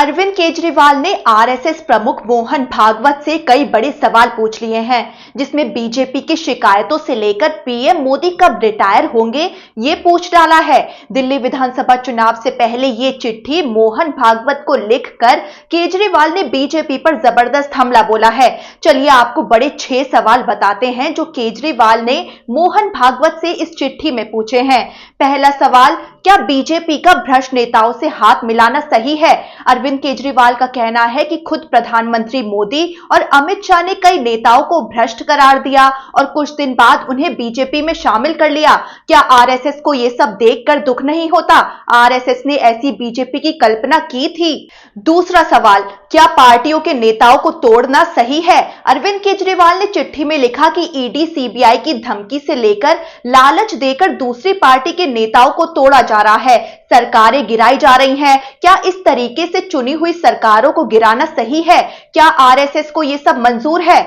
अरविंद केजरीवाल ने आरएसएस प्रमुख मोहन भागवत से कई बड़े सवाल पूछ लिए हैं, जिसमें बीजेपी की शिकायतों से लेकर पीएम मोदी कब रिटायर होंगे ये पूछ डाला है। दिल्ली विधानसभा चुनाव से पहले ये चिट्ठी मोहन भागवत को लिखकर केजरीवाल ने बीजेपी पर जबरदस्त हमला बोला है। चलिए आपको बड़े 6 सवाल बताते हैं जो केजरीवाल ने मोहन भागवत से इस चिट्ठी में पूछे हैं। पहला सवाल, क्या बीजेपी का भ्रष्ट नेताओं से हाथ मिलाना सही है? अरविंद केजरीवाल का कहना है कि खुद प्रधानमंत्री मोदी और अमित शाह ने कई नेताओं को भ्रष्ट करार दिया और कुछ दिन बाद उन्हें बीजेपी में शामिल कर लिया। क्या आरएसएस को यह सब देखकर दुख नहीं होता? आरएसएस ने ऐसी बीजेपी की कल्पना की थी। दूसरा सवाल, क्या पार्टियों के नेताओं को तोड़ना सही है? अरविंद केजरीवाल ने चिट्ठी में लिखा कि ईडी सीबीआई की धमकी से लेकर लालच देकर दूसरी पार्टी के नेताओं को तोड़ा जा रहा है, सरकारें गिराई जा रही हैं। क्या इस तरीके से चुनी हुई सरकारों को गिराना सही है? क्या आरएसएस को यह सब मंजूर है?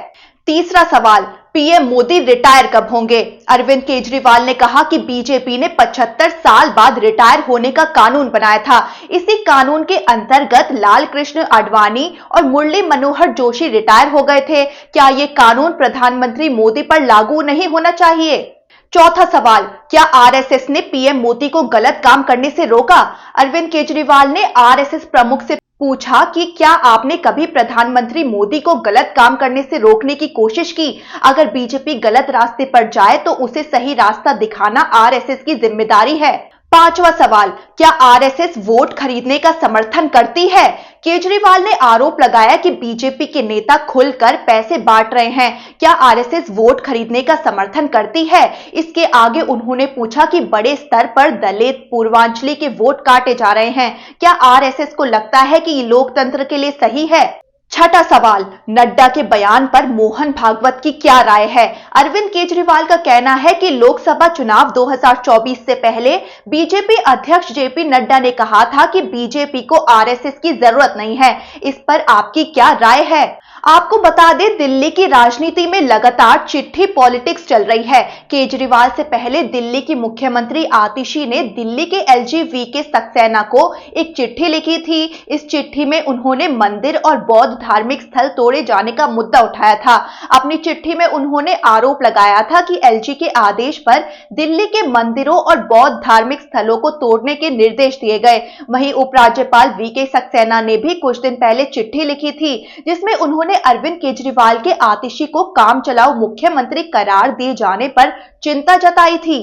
तीसरा सवाल, पीएम मोदी रिटायर कब होंगे? अरविंद केजरीवाल ने कहा कि बीजेपी ने 75 साल बाद रिटायर होने का कानून बनाया था। इसी कानून के अंतर्गत लाल कृष्ण आडवाणी और मुरली मनोहर जोशी रिटायर हो गए थे। क्या ये कानून प्रधानमंत्री मोदी पर लागू नहीं होना चाहिए? चौथा सवाल, क्या आरएसएस ने पीएम मोदी को गलत काम करने से रोका? अरविंद केजरीवाल ने आरएसएस प्रमुख से पूछा कि क्या आपने कभी प्रधानमंत्री मोदी को गलत काम करने से रोकने की कोशिश की? अगर बीजेपी गलत रास्ते पर जाए तो उसे सही रास्ता दिखाना आरएसएस की जिम्मेदारी है। पांचवा सवाल, क्या आरएसएस वोट खरीदने का समर्थन करती है? केजरीवाल ने आरोप लगाया कि बीजेपी के नेता खुलकर पैसे बांट रहे हैं। क्या आरएसएस वोट खरीदने का समर्थन करती है? इसके आगे उन्होंने पूछा कि बड़े स्तर पर दलित पूर्वांचली के वोट काटे जा रहे हैं। क्या आरएसएस को लगता है कि ये लोकतंत्र के लिए सही है? छठा सवाल, नड्डा के बयान पर मोहन भागवत की क्या राय है? अरविंद केजरीवाल का कहना है कि लोकसभा चुनाव 2024 से पहले बीजेपी अध्यक्ष जेपी नड्डा ने कहा था कि बीजेपी को आरएसएस की जरूरत नहीं है। इस पर आपकी क्या राय है? आपको बता दें, दिल्ली की राजनीति में लगातार चिट्ठी पॉलिटिक्स चल रही है। केजरीवाल से पहले दिल्ली की मुख्यमंत्री आतिशी ने दिल्ली के एलजी वीके सक्सेना को एक चिट्ठी लिखी थी। इस चिट्ठी में उन्होंने मंदिर और बौद्ध धार्मिक स्थल तोड़े जाने का मुद्दा उठाया था। अपनी चिट्ठी में उन्होंने आरोप लगाया था कि एलजी के आदेश पर दिल्ली के मंदिरों और बौद्ध धार्मिक स्थलों को तोड़ने के निर्देश दिए गए। वहीं उपराज्यपाल वीके सक्सेना ने भी कुछ दिन पहले चिट्ठी लिखी थी, जिसमें उन्होंने अरविंद केजरीवाल के आतिशी को काम चलाऊ मुख्यमंत्री करार दिए जाने पर चिंता जताई थी।